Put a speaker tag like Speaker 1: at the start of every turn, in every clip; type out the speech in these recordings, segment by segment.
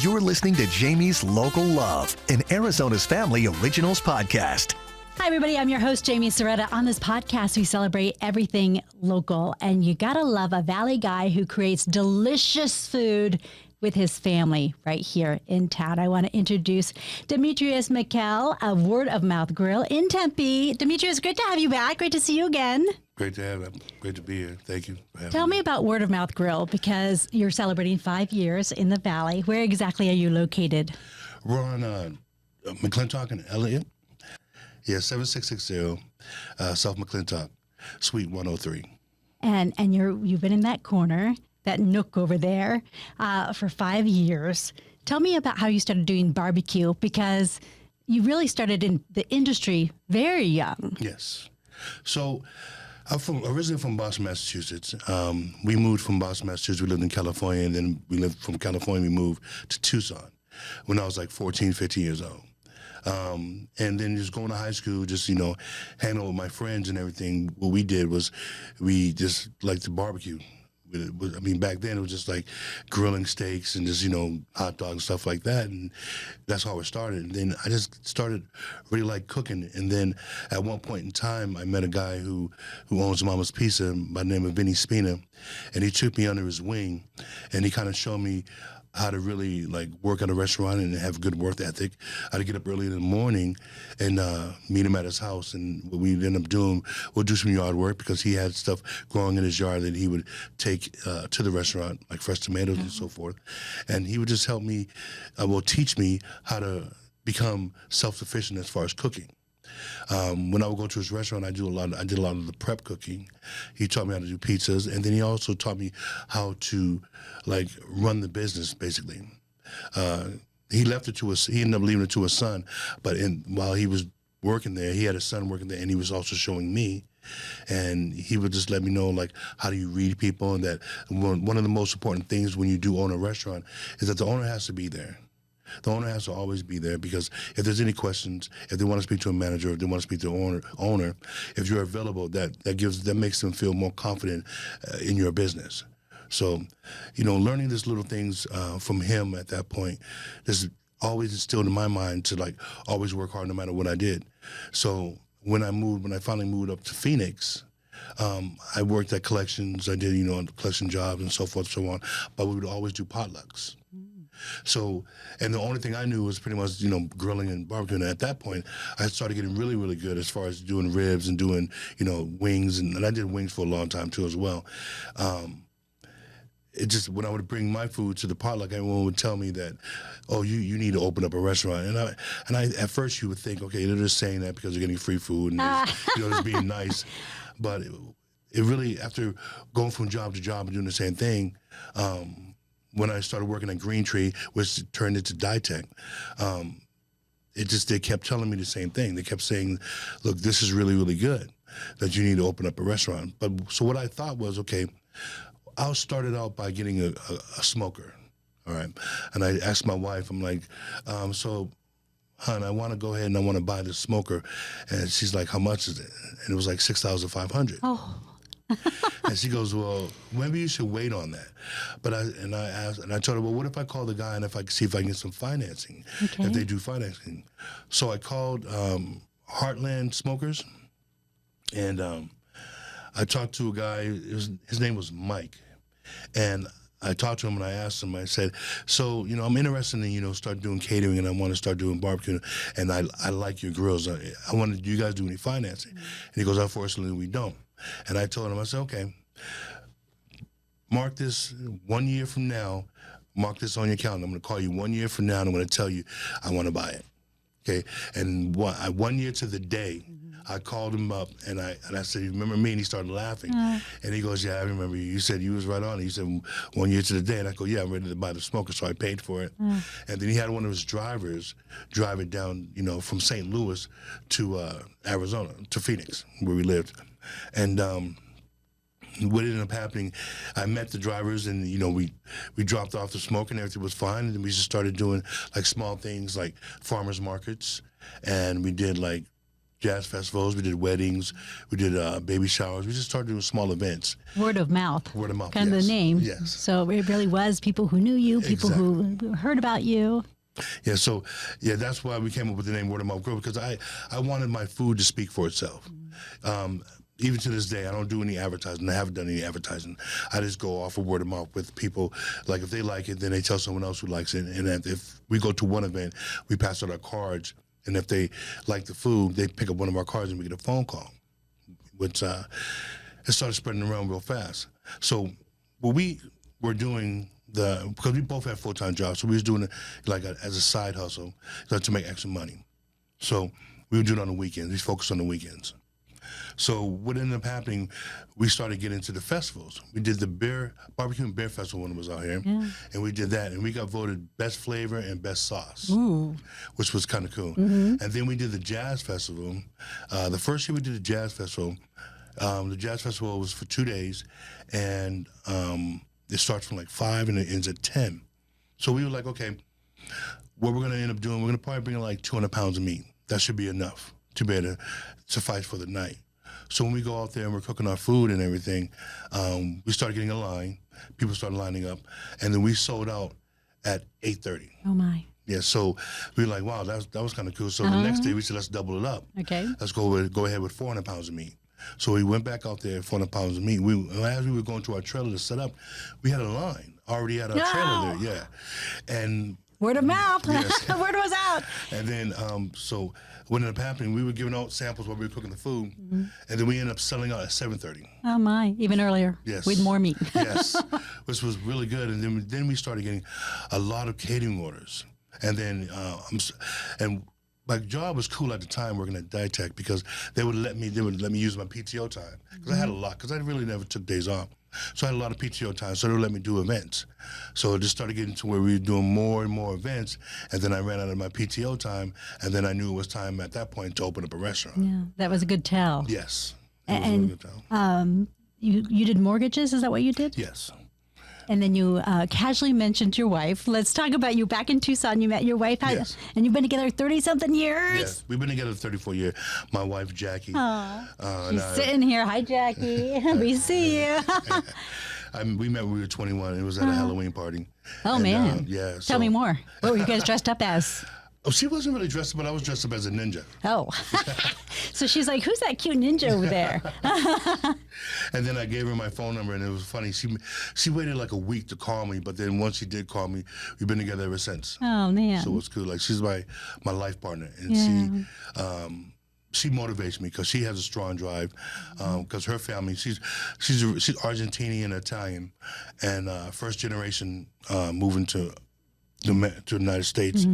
Speaker 1: You're listening to Jamie's Local Love, an Arizona's Family Originals podcast.
Speaker 2: Hi, everybody. I'm your host, Jamie Soretta. On this podcast, we celebrate everything local. And you got to love a Valley guy who creates delicious food with his family right here in town. I want to introduce Demetrious Makel of Word of Mouth Grill in Tempe. Demetrious, great to have you back. Great to see you again.
Speaker 3: Great to have you. Great to be here. Thank you for having
Speaker 2: Tell me about Word of Mouth Grill, because you're celebrating 5 years in the Valley. Where exactly are you located?
Speaker 3: We're on McClintock and Elliott. Yeah, 7660 South McClintock, Suite 103.
Speaker 2: And you've been in that corner, that nook over there, for 5 years. Tell me about how you started doing barbecue, because you really started in the industry very young.
Speaker 3: Yes. So I'm originally from Boston, Massachusetts. We moved from Boston, Massachusetts. We lived in California, and then from California, we moved to Tucson when I was like 14, 15 years old. And then just going to high school, just, hanging out with my friends and everything. What we did was we just liked to barbecue. I mean, back then it was just like grilling steaks and just, hot dogs and stuff like that. And that's how it started. And then I just started really like cooking. And then at one point in time, I met a guy who owns Mama's Pizza by the name of Vinny Spina. And he took me under his wing and he kind of showed me how to really like work at a restaurant and have a good work ethic, how to get up early in the morning and meet him at his house. And what we'd end up doing, we'll do some yard work because he had stuff growing in his yard that he would take to the restaurant, like fresh tomatoes and so forth. And he would just help me, teach me how to become self-sufficient as far as cooking. When I would go to his restaurant, I did a lot of the prep cooking. He taught me how to do pizzas, and then he also taught me how to like run the business. Basically, he ended up leaving it to his son. But while he was working there, he had a son working there, and he was also showing me. And he would just let me know, like, how do you read people, and that one of the most important things when you do own a restaurant is that the owner has to be there. The owner has to always be there, because if there's any questions, if they want to speak to a manager, if they want to speak to the owner, if you're available, that makes them feel more confident in your business. So, learning these little things from him at that point is always instilled in my mind to like always work hard no matter what I did. So when I finally moved up to Phoenix, I worked at collections. I did, collection jobs and so forth and so on. But we would always do potlucks. So, and the only thing I knew was pretty much, grilling and barbecuing. And at that point, I started getting really, really good as far as doing ribs and doing, wings. And I did wings for a long time, too, as well. It just, when I would bring my food to the potluck, everyone would tell me that, oh, you need to open up a restaurant. And I at first you would think, okay, they're just saying that because they're getting free food and just being nice. But it really, after going from job to job and doing the same thing, when I started working at Green Tree, which turned into Ditech, they kept telling me the same thing. They kept saying, look, this is really, really good, that you need to open up a restaurant. So what I thought was, okay, I'll start it out by getting a smoker, all right? And I asked my wife, I'm like, so, hon, I want to go ahead and I want to buy this smoker. And she's like, how much is it? And it was like $6,500.
Speaker 2: Oh.
Speaker 3: And she goes, well, maybe you should wait on that. But I told her, well, what if I call the guy and if I can see if I can get some financing, if they do financing. So I called Heartland Smokers, and I talked to a guy. His name was Mike, and I talked to him and I asked him, I said, so, I'm interested in, start doing catering and I want to start doing barbecue and I like your grills. I wanted, do you guys do any financing? And he goes, unfortunately, we don't. And I told him, I said, okay, mark this 1 year from now, mark this on your calendar. I'm going to call you 1 year from now and I'm going to tell you I want to buy it. Okay. And 1 year to the day, I called him up and I said, you remember me? And he started laughing. And he goes, yeah, I remember you. You said you was right on it. He said 1 year to the day. And I go, yeah, I'm ready to buy the smoker. So I paid for it. And then he had one of his drivers drive it down, from St. Louis to Arizona, to Phoenix, where we lived. And what ended up happening, I met the drivers and, we dropped off the smoke and everything was fine. And then we just started doing like small things like farmers markets. And we did like jazz festivals. We did weddings. We did baby showers. We just started doing small events.
Speaker 2: Word of mouth.
Speaker 3: Word of mouth,
Speaker 2: kind of
Speaker 3: yes.
Speaker 2: the name.
Speaker 3: Yes.
Speaker 2: So it really was people who knew you, people who heard about you.
Speaker 3: Yeah, so that's why we came up with the name Word of Mouth Grill, because I wanted my food to speak for itself. Even to this day, I don't do any advertising. I haven't done any advertising. I just go off of word of mouth with people. Like if they like it, then they tell someone else who likes it. And if we go to one event, we pass out our cards. And if they like the food, they pick up one of our cards and we get a phone call, which it started spreading around real fast. So what we were doing, because we both had full-time jobs, so we was doing it like as a side hustle to make extra money. So we would do it on the weekends. We focused on the weekends. So what ended up happening, we started getting into the festivals. We did the barbecue and beer festival when it was out here, and we did that, and we got voted best flavor and best sauce, which was kind of cool. And then we did the jazz festival. The first year we did the jazz festival was for 2 days, and it starts from like 5 and it ends at 10. So we were like, okay, what we're gonna end up doing, we're gonna probably bring in like 200 pounds of meat. That should be enough to be able to suffice for the night. So when we go out there and we're cooking our food and everything, we started getting a line. People started lining up, and then we sold out at 8:30.
Speaker 2: Oh my!
Speaker 3: Yeah, so we were like, wow, that was kind of cool. So the next day we said, let's double it up.
Speaker 2: Okay.
Speaker 3: Let's go ahead with 400 pounds of meat. So we went back out there, 400 pounds of meat. As we were going to our trailer to set up, we had a line already at our trailer there. Yeah, and
Speaker 2: word of mouth.
Speaker 3: Yes.
Speaker 2: Word was out.
Speaker 3: And then, so what ended up happening, we were giving out samples while we were cooking the food, and then we ended up selling out at 7:30.
Speaker 2: Oh my! Even earlier.
Speaker 3: Yes.
Speaker 2: With more meat.
Speaker 3: Yes, which was really good. And then we started getting a lot of catering orders, and then my job was cool at the time working at Ditech, because they would let me use my PTO time, because I had a lot, because I really never took days off. So I had a lot of PTO time, so they would let me do events. So it just started getting to where we were doing more and more events, and then I ran out of my PTO time, and then I knew it was time at that point to open up a restaurant.
Speaker 2: Yeah, that was a good tell.
Speaker 3: Yes, it was a really good tell.
Speaker 2: You did mortgages, is that what you did?
Speaker 3: Yes.
Speaker 2: And then you casually mentioned your wife. Let's talk about you. Back in Tucson, you met your wife,
Speaker 3: Yes.
Speaker 2: and you've been together 30-something years?
Speaker 3: Yes, we've been together 34 years. My wife, Jackie.
Speaker 2: She's sitting here. Hi, Jackie. We see you.
Speaker 3: We met when we were 21. It was at a Halloween party.
Speaker 2: Oh, man.
Speaker 3: Yeah.
Speaker 2: Tell me more. What were you guys dressed up as?
Speaker 3: Oh, she wasn't really dressed up, but I was dressed up as a ninja.
Speaker 2: Oh. So she's like, who's that cute ninja over there?
Speaker 3: And then I gave her my phone number, and it was funny. She waited like a week to call me, but then once she did call me, we've been together ever since.
Speaker 2: Oh, man.
Speaker 3: So it's cool. Like, she's my life partner, and she motivates me, because she has a strong drive. Because her family, she's Argentinian and Italian, and first generation moving to the United States.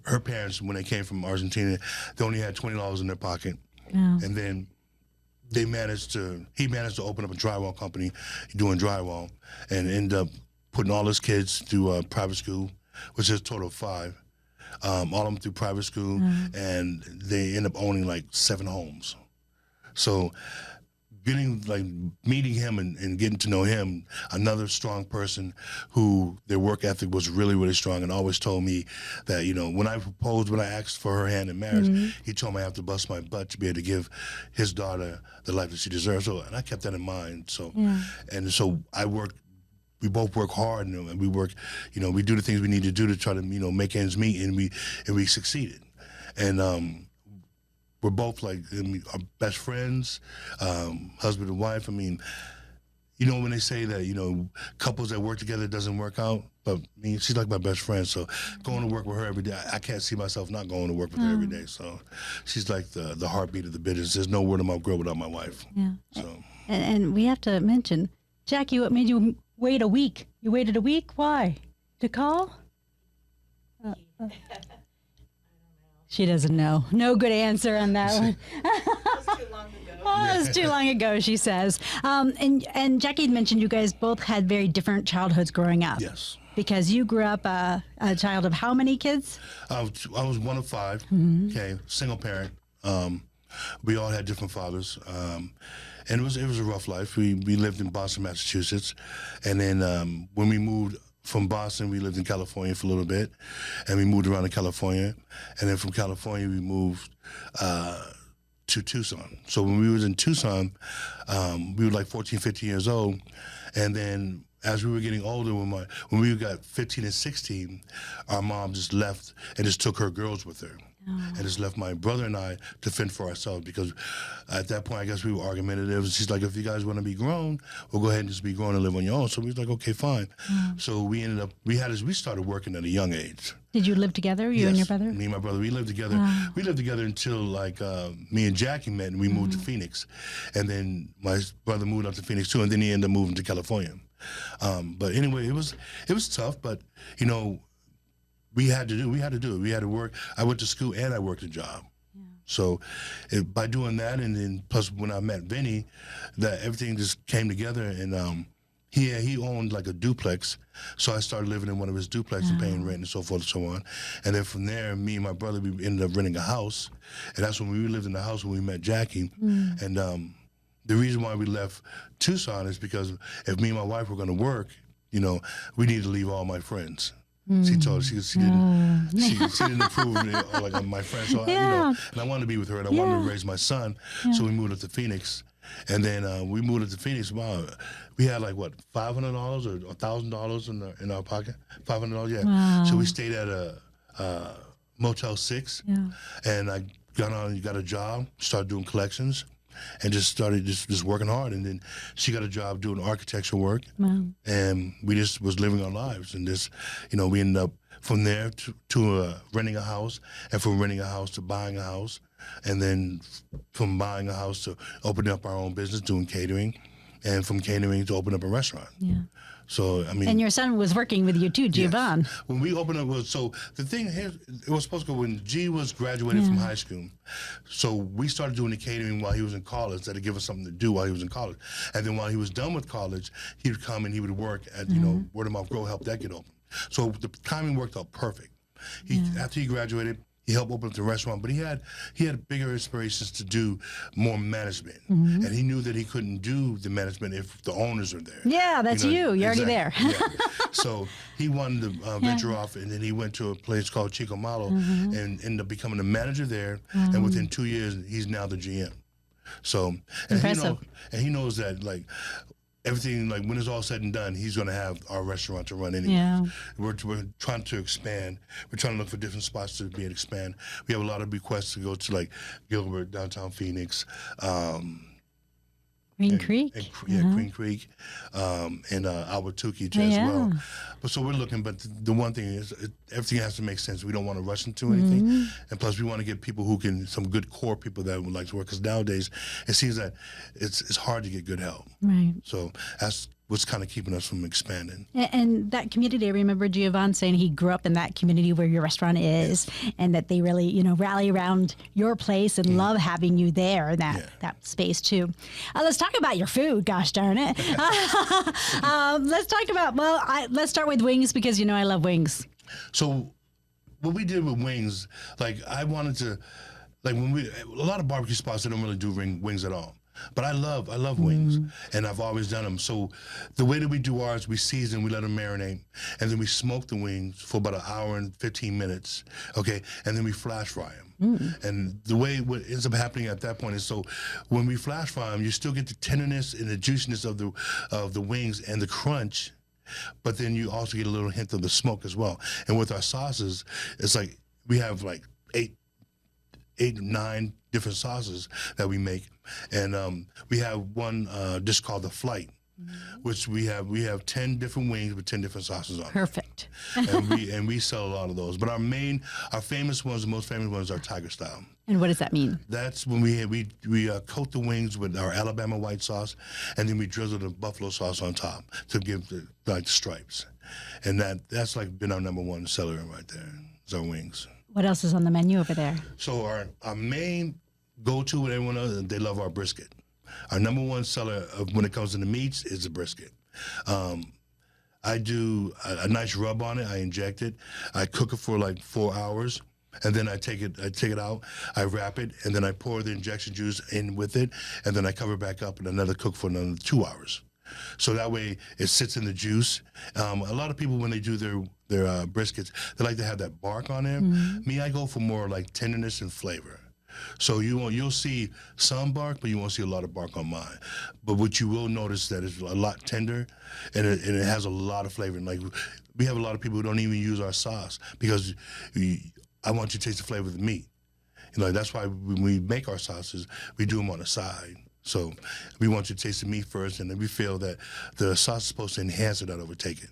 Speaker 3: Her parents, when they came from Argentina, they only had $20 in their pocket, and then he managed to open up a drywall company doing drywall, and end up putting all his kids through private school, which is a total of 5. All of them through private school, and they end up owning like 7 homes. So meeting him and getting to know him, another strong person who their work ethic was really, really strong, and always told me that, when I asked for her hand in marriage, he told me I have to bust my butt to be able to give his daughter the life that she deserves. So, and I kept that in mind. So, and so we both work hard, and we work, we do the things we need to do to try to, make ends meet, and we succeeded. And, we're both our best friends, husband and wife. I mean, when they say that, couples that work together doesn't work out, but she's like my best friend. So going to work with her every day, I can't see myself not going to work with her every day. So she's like the heartbeat of the business. There's no Word of Mouth Grill without my wife. Yeah. So.
Speaker 2: And we have to mention, Jackie, what made you wait a week? You waited a week? Why? To call? She doesn't know. No good answer on that one.
Speaker 4: It was too long ago.
Speaker 2: Oh, it was too long ago, she says. And Jackie had mentioned you guys both had very different childhoods growing up.
Speaker 3: Yes.
Speaker 2: Because you grew up a child of how many kids?
Speaker 3: I was one of 5. Okay, single parent. We all had different fathers. And it was a rough life. We lived in Boston, Massachusetts, and then when we moved from Boston, we lived in California for a little bit, and we moved around to California, and then from California we moved to Tucson. So when we was in Tucson, we were like 14, 15 years old. And then as we were getting older, when we got 15 and 16, our mom just left and just took her girls with her. And just left my brother and I to fend for ourselves, because at that point, I guess we were argumentative. She's like, if you guys want to be grown, we'll go ahead and just be grown and live on your own. So we was like, okay, fine. So we started working at a young age.
Speaker 2: Did you live together, you and your brother?
Speaker 3: Me and my brother, we lived together. We lived together until like me and Jackie met, and we moved to Phoenix. And then my brother moved up to Phoenix too, and then he ended up moving to California. But anyway, it was tough, but you know, we had to do it. We had to work. I went to school and I worked a job. So by doing that, and then plus when I met Vinny, that everything just came together. And he owned like a duplex, so I started living in one of his duplexes and paying rent and so forth and so on. And then from there, me and my brother, we ended up renting a house, and that's when we lived in the house when we met Jackie. And the reason why we left Tucson is because if me and my wife were going to work, you know, we needed to leave all my friends. She told she didn't approve of me, like my friends. So you know, and I wanted to be with her, and I wanted to raise my son. So we moved up to Phoenix, and then we moved up to Phoenix. Wow, we had like what, $500 or $1,000 in our pocket. $500, yeah.
Speaker 2: Wow.
Speaker 3: So we stayed at a Motel 6, and I got a job, started doing collections. And just started just working hard. And then she got a job doing architecture work. And we just was living our lives. And this, you know, we ended up from there to renting a house, and from renting a house to buying a house. And then from buying a house to opening up our own business, doing catering. And from catering to open up a restaurant. So, I mean.
Speaker 2: And your son was working with you too, Giovanni.
Speaker 3: Yes. When we opened up, so the thing here, it was supposed to go when G was graduated from high school. So we started doing the catering while he was in college, that to give us something to do while he was in college. And then while he was done with college, he would come and he would work at, you know, Word of Mouth Grow, help that get open. So the timing worked out perfect. After he graduated, he helped open up the restaurant, but he had bigger aspirations to do more management, and he knew that he couldn't do the management if the owners are there.
Speaker 2: Yeah, that's you. You're already there.
Speaker 3: So he wanted to venture off, and then he went to a place called Chico Malo and ended up becoming the manager there. And within 2 years, he's now the GM. So
Speaker 2: impressive.
Speaker 3: He knows that like. Everything, like when it's all said and done, he's going to have our restaurant to run anyway. We're trying to expand. We're trying to look for different spots to be able to expand. We have a lot of requests to go to like Gilbert, downtown Phoenix,
Speaker 2: Green Creek.
Speaker 3: Green Creek, and Albuquerque as well. But so we're looking, but the one thing is everything has to make sense. We don't want to rush into anything. And plus we want to get people some good core people that would like to work, because nowadays it seems that it's hard to get good help. Right. So that's what's kind of keeping us from expanding.
Speaker 2: And that community, I remember Giovanni saying he grew up in that community where your restaurant is, and that they really, you know, rally around your place and love having you there in that space too. Let's talk about your food, gosh darn it. Let's talk about, let's start with wings, because you know I love wings.
Speaker 3: So what we did with wings, like I wanted to, like a lot of barbecue spots, they don't really do wings at all. But I love wings, and I've always done them. So the way that we do ours, we season, we let them marinate, and then we smoke the wings for about an hour and 15 minutes, okay? And then we flash fry them. And the way what ends up happening at that point is, so when we flash fry them, you still get the tenderness and the juiciness of the wings and the crunch, but then you also get a little hint of the smoke as well. And with our sauces, it's like we have like eight or nine different sauces that we make, and we have one dish called the Flight, which we have 10 different wings with 10 different sauces on it.
Speaker 2: Perfect.
Speaker 3: and we sell a lot of those, but our famous ones, the most famous ones, are Tiger Style.
Speaker 2: And what does that mean?
Speaker 3: That's when we coat the wings with our Alabama white sauce, and then we drizzle the buffalo sauce on top to give the stripes, and that's like been our #1 seller right there. Is our wings.
Speaker 2: What else is on the menu over there?
Speaker 3: So our main go-to with everyone else, they love our brisket. Our #1 seller when it comes to the meats is the brisket. I do a nice rub on it. I inject it. I cook it for like 4 hours, and then I take it out. I wrap it, and then I pour the injection juice in with it, and then I cover it back up and cook for another 2 hours. So that way it sits in the juice. A lot of people, when they do their briskets, they like to have that bark on there. Me, I go for more like tenderness and flavor. So you'll see some bark, but you won't see a lot of bark on mine. But what you will notice that it's a lot tender, and it has a lot of flavor. And like we have a lot of people who don't even use our sauce because I want you to taste the flavor of the meat. You know, that's why when we make our sauces, we do them on the side. So we want you to taste the meat first, and then we feel that the sauce is supposed to enhance it, not overtake it.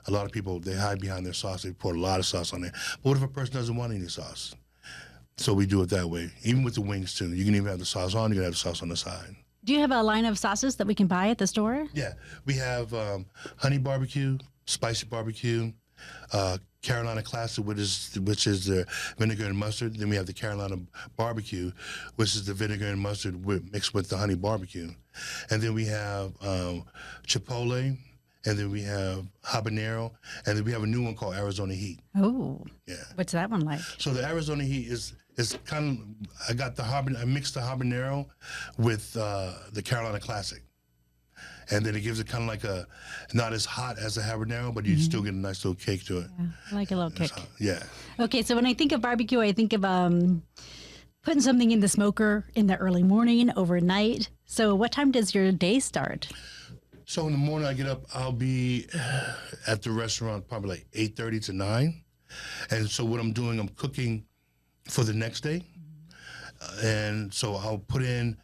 Speaker 3: A lot of people, they hide behind their sauce. They pour a lot of sauce on there. But what if a person doesn't want any sauce? So we do it that way. Even with the wings, too. You can even have the sauce on. You can have the sauce on the side.
Speaker 2: Do you have a line of sauces that we can buy at the store?
Speaker 3: Yeah. We have honey barbecue, spicy barbecue, Carolina Classic, which is the vinegar and mustard. Then we have the Carolina Barbecue, which is the vinegar and mustard mixed with the honey barbecue. And then we have Chipotle, and then we have habanero, and then we have a new one called Arizona Heat.
Speaker 2: Oh,
Speaker 3: yeah.
Speaker 2: What's that one like?
Speaker 3: So the Arizona Heat is kind of, I mixed the habanero with the Carolina Classic. And then it gives it kind of like not as hot as a habanero, but you still get a nice little cake to it.
Speaker 2: Yeah, I like a little kick.
Speaker 3: Yeah.
Speaker 2: Okay, so when I think of barbecue, I think of putting something in the smoker in the early morning, overnight. So what time does your day start?
Speaker 3: So in the morning I get up, I'll be at the restaurant probably like 8:30 to 9. And so what I'm doing, I'm cooking for the next day. And so I'll put in,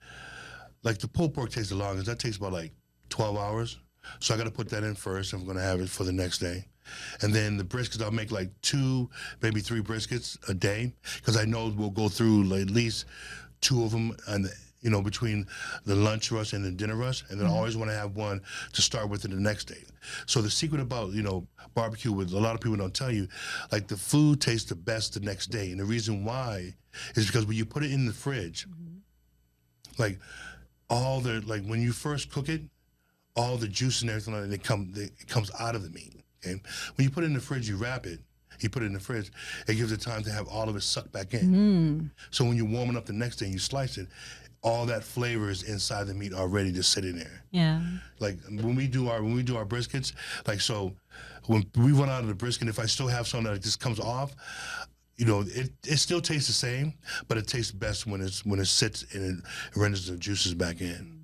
Speaker 3: like the pulled pork takes the longest. That takes about like 12 hours. So I got to put that in first if I'm going to have it for the next day. And then the briskets, I'll make like 2, maybe 3 briskets a day because I know we'll go through like at least 2 of them and between the lunch rush and the dinner rush. And then I always want to have one to start with in the next day. So the secret about, barbecue, with a lot of people don't tell you, like the food tastes the best the next day. And the reason why is because when you put it in the fridge, like when you first cook it, all the juice and everything like that, it comes out of the meat. Okay? When you put it in the fridge, you wrap it. You put it in the fridge. It gives it time to have all of it sucked back in. So when you're warming up the next day and you slice it, all that flavor is inside the meat already just sitting there.
Speaker 2: Yeah.
Speaker 3: Like when we do our briskets, like so, when we run out of the brisket, if I still have something that just comes off, it still tastes the same, but it tastes best when it sits and it renders the juices back in.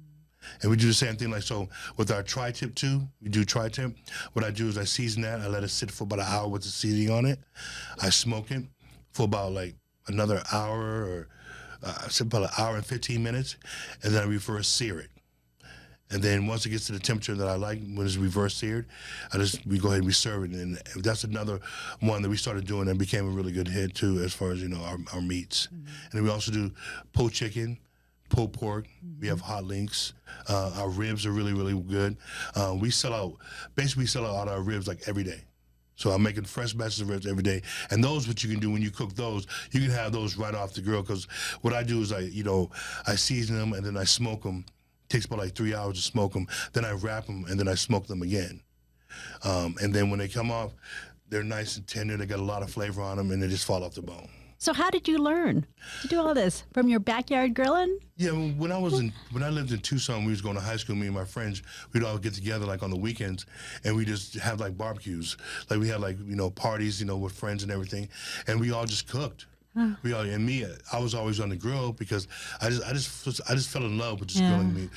Speaker 3: And we do the same thing, like so with our tri-tip too. We do tri-tip. What I do is I season that. I let it sit for about an hour with the seasoning on it. I smoke it for about like another hour or about an hour and 15 minutes, and then I reverse sear it. And then once it gets to the temperature that I like, when it's reverse seared, we go ahead and we serve it. And that's another one that we started doing that became a really good hit too, as far as our meats. And then we also do pulled chicken, pulled pork. We have hot links. Our ribs are really, really good. We sell out our ribs like every day. So I'm making fresh batches of ribs every day. And those, what you can do when you cook those, you can have those right off the grill. Because what I do is I season them and then I smoke them. It takes about like 3 hours to smoke them. Then I wrap them and then I smoke them again. And then when they come off, they're nice and tender. They got a lot of flavor on them and they just fall off the bone.
Speaker 2: So how did you learn to do all this? From your backyard grilling?
Speaker 3: Yeah, when I lived in Tucson, we was going to high school, me and my friends, we'd all get together like on the weekends and we just have like barbecues. Like we had like, parties, with friends and everything. And we all just cooked. I was always on the grill because I just fell in love with just grilling meat.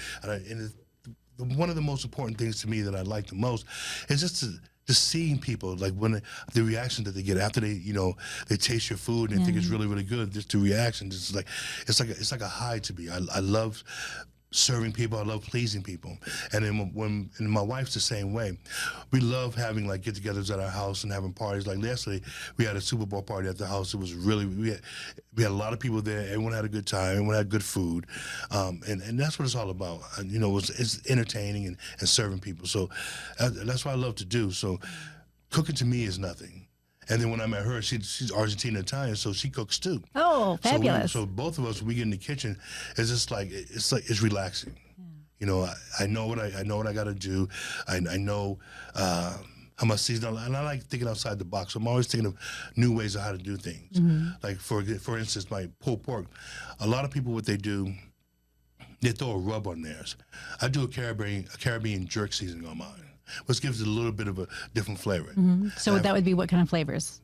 Speaker 3: One of the most important things to me that I like the most is just seeing people, like when the reaction that they get after they taste your food and they think it's really, really good. Just the reaction, it's like a high to me. I love serving people. I love pleasing people. And then and my wife's the same way. We love having like get-togethers at our house and having parties. Like yesterday, we had a Super Bowl party at the house. It was really, we had a lot of people there. Everyone had a good time. Everyone had good food. And that's what it's all about. It's entertaining and serving people. So that's what I love to do. So cooking to me is nothing. And then when I met her, she's Argentine Italian, so she cooks too.
Speaker 2: Oh, fabulous!
Speaker 3: So both of us, we get in the kitchen. It's just like it's relaxing. I know what I got to do. I know how much season, and I like thinking outside the box. So I'm always thinking of new ways of how to do things. Like for instance, my pulled pork. A lot of people, what they do, they throw a rub on theirs. I do a Caribbean jerk seasoning on mine, which gives it a little bit of a different flavor.
Speaker 2: So that would be what kind of flavors?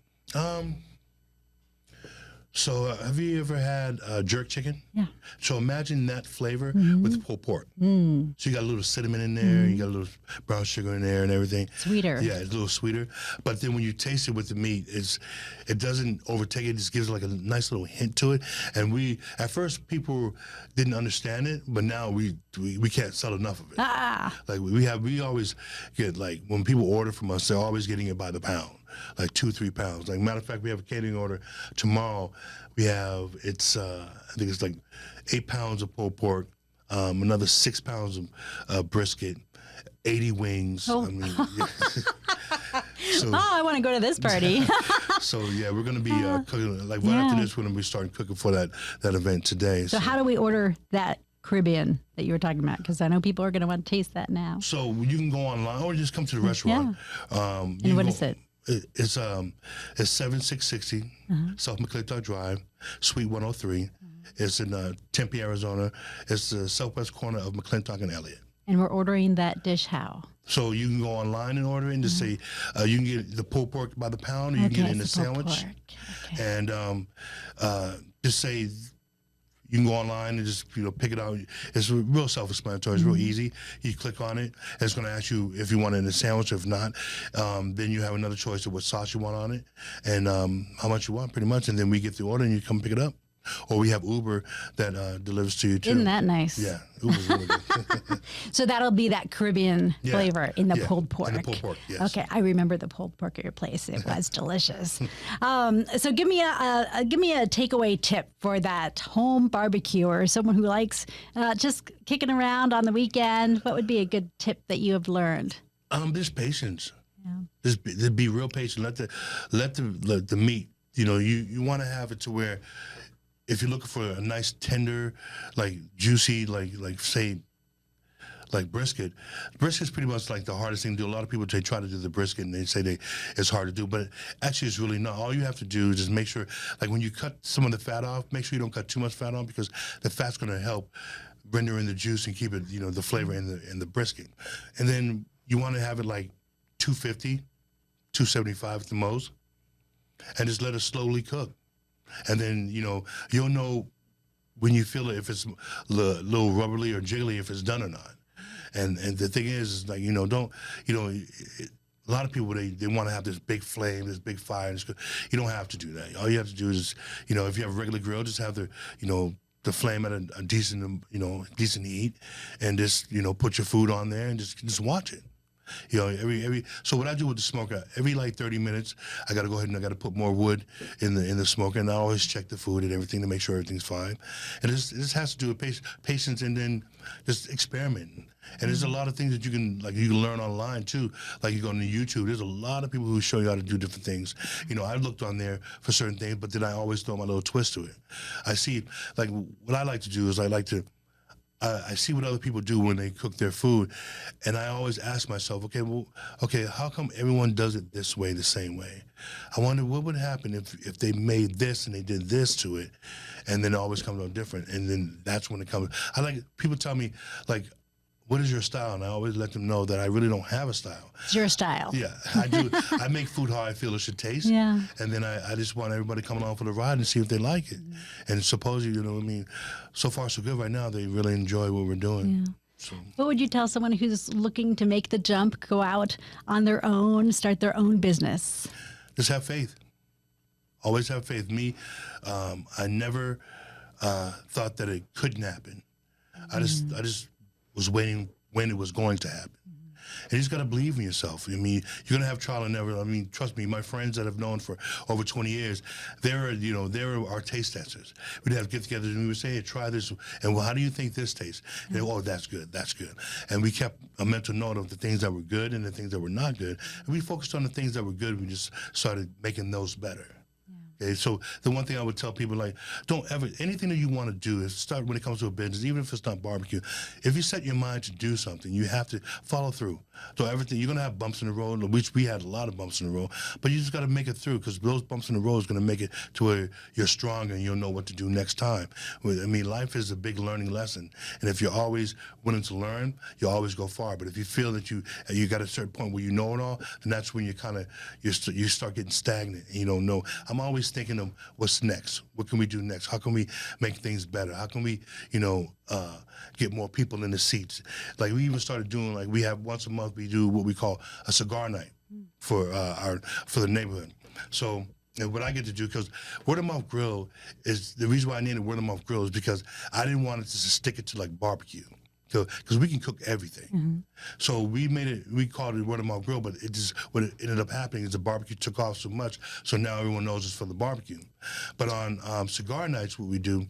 Speaker 3: So have you ever had jerk chicken?
Speaker 2: Yeah.
Speaker 3: So imagine that flavor with pulled pork. So you got a little cinnamon in there, you got a little brown sugar in there and everything.
Speaker 2: Sweeter.
Speaker 3: Yeah, it's a little sweeter. But then when you taste it with the meat, it doesn't overtake it. It just gives like a nice little hint to it. And at first people didn't understand it, but now we can't sell enough of it. Like we always get, like, when people order from us, they're always getting it by the pound. Like 2-3 pounds. Like, matter of fact, we have a catering order tomorrow. We have I think it's like 8 pounds of pulled pork, another 6 pounds of brisket, 80 wings.
Speaker 2: Oh.
Speaker 3: I mean, so,
Speaker 2: I want to go to this party.
Speaker 3: so yeah, we're gonna be cooking. Like right after this, we're gonna be starting cooking for that event today.
Speaker 2: So how do we order that Caribbean that you were talking about? Because I know people are going to want to taste that now.
Speaker 3: So you can go online or just come to the restaurant.
Speaker 2: And what is it?
Speaker 3: It's 7660 South McClintock Drive, Suite 103. It's in Tempe, Arizona. It's the southwest corner of McClintock and Elliott.
Speaker 2: And we're ordering that dish how?
Speaker 3: So you can go online and order it and just say, you can get the pulled pork by the pound, or you can get it in a sandwich.
Speaker 2: Okay.
Speaker 3: And just say, you can go online and just pick it out. It's real self-explanatory. It's real easy. You click on it. It's going to ask you if you want it in a sandwich. If not, then you have another choice of what sauce you want on it and how much you want, pretty much. And then we get the order and you come pick it up. Or we have Uber that delivers to you too.
Speaker 2: Isn't that nice?
Speaker 3: Yeah, Uber's really good.
Speaker 2: So that'll be that Caribbean flavor in the pulled pork.
Speaker 3: In the pulled pork, yes.
Speaker 2: Okay, I remember the pulled pork at your place. It was delicious. So give me a takeaway tip for that home barbecue, or someone who likes just kicking around on the weekend. What would be a good tip that you have learned?
Speaker 3: Just patience. Yeah. Just be real patient. Let the meat. You want to have it to where, if you're looking for a nice tender, like juicy, like brisket, brisket's pretty much like the hardest thing to do. A lot of people, they try to do the brisket and they say it's hard to do, but actually it's really not. All you have to do is just make sure, like when you cut some of the fat off, make sure you don't cut too much fat off, because the fat's going to help render in the juice and keep it, the flavor in the brisket. And then you want to have it like 250, 275 at the most, and just let it slowly cook. And then, you'll know when you feel it, if it's a little rubbery or jiggly, if it's done or not. And the thing is like, a lot of people, they want to have this big flame, this big fire. And you don't have to do that. All you have to do is, if you have a regular grill, just have the flame at a decent, decent heat, and just, put your food on there and just watch it. So what I do with the smoker, every like 30 minutes, I got to go ahead and I got to put more wood in the smoker, and I always check the food and everything to make sure everything's fine. And this has to do with patience, and then just experimenting. And there's a lot of things that you can learn online too. Like you go on YouTube, there's a lot of people who show you how to do different things. I looked on there for certain things, but then I always throw my little twist to it. I see, like, what I like to do is I see what other people do when they cook their food, and I always ask myself, okay, how come everyone does it this way, the same way? I wonder what would happen if they made this and they did this to it, and then it always comes out different, and then that's when it comes. People tell me, like, what is your style? And I always let them know that I really don't have a style.
Speaker 2: It's your style.
Speaker 3: Yeah, I do. I make food how I feel it should taste.
Speaker 2: Yeah.
Speaker 3: And then I just want everybody coming along for the ride and see if they like it. And supposedly, so far so good right now. They really enjoy what we're doing.
Speaker 2: Yeah.
Speaker 3: So.
Speaker 2: What would you tell someone who's looking to make the jump, go out on their own, start their own business?
Speaker 3: Just have faith. Always have faith. Me, I never thought that it couldn't happen. I just was waiting when it was going to happen. And you just got to believe in yourself. You're going to have trial and error. Trust me, my friends that I've known for over 20 years, they're our taste testers. We'd have get-togethers and we would say, hey, try this. And well, how do you think this tastes? And they, oh, that's good, that's good. And we kept a mental note of the things that were good and the things that were not good. And we focused on the things that were good. We just started making those better. Okay, so the one thing I would tell people, like, don't ever, anything that you want to do, is start when it comes to a business, even if it's not barbecue. If you set your mind to do something, you have to follow through. So everything, you're going to have bumps in the road, which we had a lot of bumps in the road, but you just got to make it through, because those bumps in the road is going to make it to where you're stronger and you'll know what to do next time. Life is a big learning lesson. And if you're always willing to learn, you'll always go far. But if you feel that you got a certain point where you know it all, then that's when you start getting stagnant and you don't know. I'm always always thinking of what's next. What can we do next? How can we make things better? How can we, get more people in the seats? Like we even started doing, like we have once a month, we do what we call a cigar night for the neighborhood. So, and what I get to do, because Word of Mouth Grill is, the reason why I named it Word of Mouth Grill is because I didn't want it to stick it to like barbecue. Because we can cook everything. So we called it Word of Mouth Grill, but what it ended up happening is the barbecue took off so much, so now everyone knows it's for the barbecue. But on cigar nights, what we do,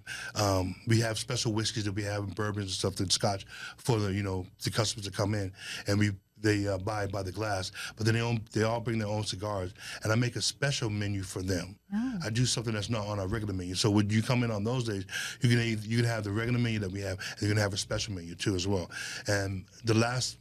Speaker 3: we have special whiskeys that we have and bourbons and stuff, and scotch for the customers that come in, and they buy by the glass, but then they all bring their own cigars, and I make a special menu for them. Oh. I do something that's not on our regular menu. So when you come in on those days, you can have the regular menu that we have, and you're gonna have a special menu too as well. And the last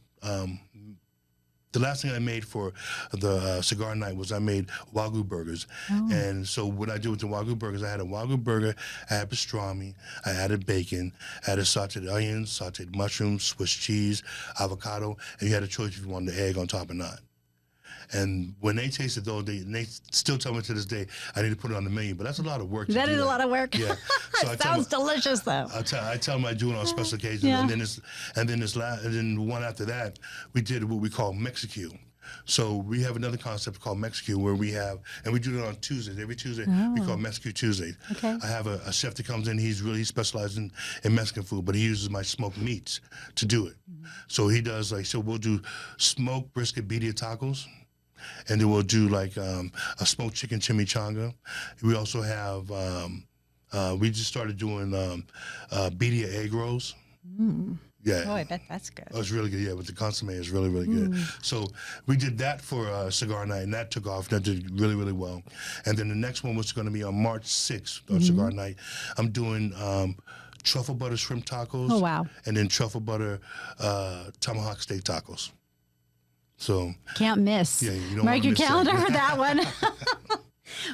Speaker 3: thing I made for the cigar night was I made Wagyu burgers. Oh. And so what I do with the Wagyu burgers, I had a Wagyu burger, I had pastrami, I added bacon, I added sauteed onions, sauteed mushrooms, Swiss cheese, avocado, and you had a choice if you wanted the egg on top or not. And when they tasted those, they still tell me to this day, I need to put it on the menu, but that's a lot of work.
Speaker 2: That is a lot of work.
Speaker 3: Yeah. So
Speaker 2: it sounds delicious, though.
Speaker 3: I tell them I do it on special occasions, yeah. and then one after that, we did what we call Mexican. So we have another concept called Mexican where we do it on Tuesdays. Every Tuesday we call Mexican Tuesday. Okay. I have a chef that comes in. He's really specialized in Mexican food, but he uses my smoked meats to do it. So he does we'll do smoked brisket birria tacos. And then we'll do like a smoked chicken chimichanga. We also have, we just started doing birria egg rolls. Yeah.
Speaker 2: Oh, I bet that's good.
Speaker 3: Oh, it's really good, yeah, but the consomme is really, really good. So we did that for Cigar Night, and that took off. That did really, really well. And then the next one was going to be on March 6th on Cigar Night. I'm doing truffle butter shrimp tacos.
Speaker 2: Oh, wow.
Speaker 3: And then truffle butter tomahawk steak tacos. So
Speaker 2: can't miss.
Speaker 3: Yeah, you don't
Speaker 2: mark your calendar
Speaker 3: that.
Speaker 2: for that one.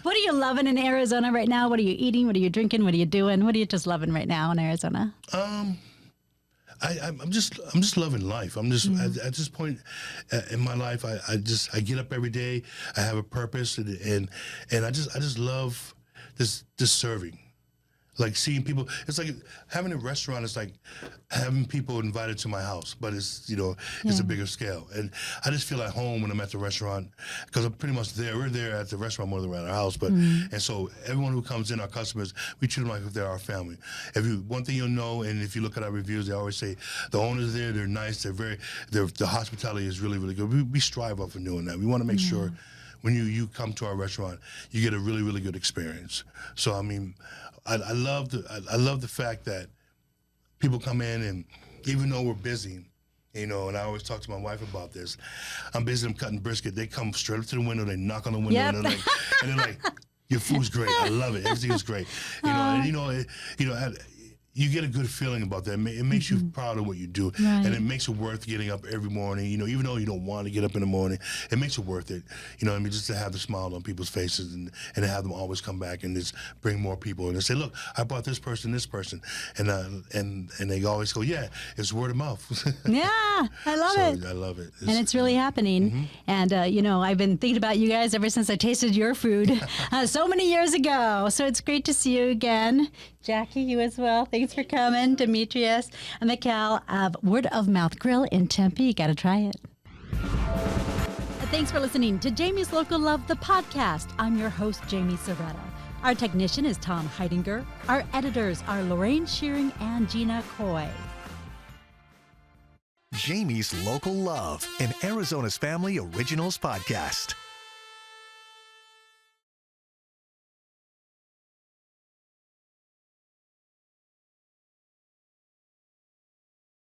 Speaker 2: What are you loving in Arizona right now? What are you eating? What are you drinking? What are you doing? What are you just loving right now in Arizona?
Speaker 3: I'm just loving life. I'm just at this point in my life. I get up every day. I have a purpose, and I just love this serving. Like seeing people, it's like having a restaurant is like having people invited to my house, but it's, it's a bigger scale. And I just feel at home when I'm at the restaurant because I'm pretty much there. We're there at the restaurant more than we're at our house. But and so everyone who comes in, our customers, we treat them like if they're our family. One thing you'll know, and if you look at our reviews, they always say the owners there, they're nice, the hospitality is really, really good. We strive up for doing that. We want to make sure when you come to our restaurant, you get a really, really good experience. So I mean, I love the fact that people come in, and even though we're busy, and I always talk to my wife about this. I'm busy. I'm cutting brisket. They come straight up to the window. They knock on the window, and they're like, "Your food's great. I love it. Everything is great." You get a good feeling about that. It makes you proud of what you do, and it makes it worth getting up every morning. Even though you don't want to get up in the morning, it makes it worth it. Just to have the smile on people's faces and to have them always come back and just bring more people and they say, "Look, I brought this person, and they always go, yeah, it's word of mouth."
Speaker 2: Yeah, I love it.
Speaker 3: I love it,
Speaker 2: and it's really happening. And I've been thinking about you guys ever since I tasted your food so many years ago. So it's great to see you again. Jackie, you as well. Thanks for coming. Demetrious Makel of Word of Mouth Grill in Tempe. You got to try it. Thanks for listening to Jamie's Local Love, the podcast. I'm your host, Jamie Soretta. Our technician is Tom Heidinger. Our editors are Lorraine Shearing and Gina Coy.
Speaker 1: Jamie's Local Love, an Arizona's Family Originals podcast.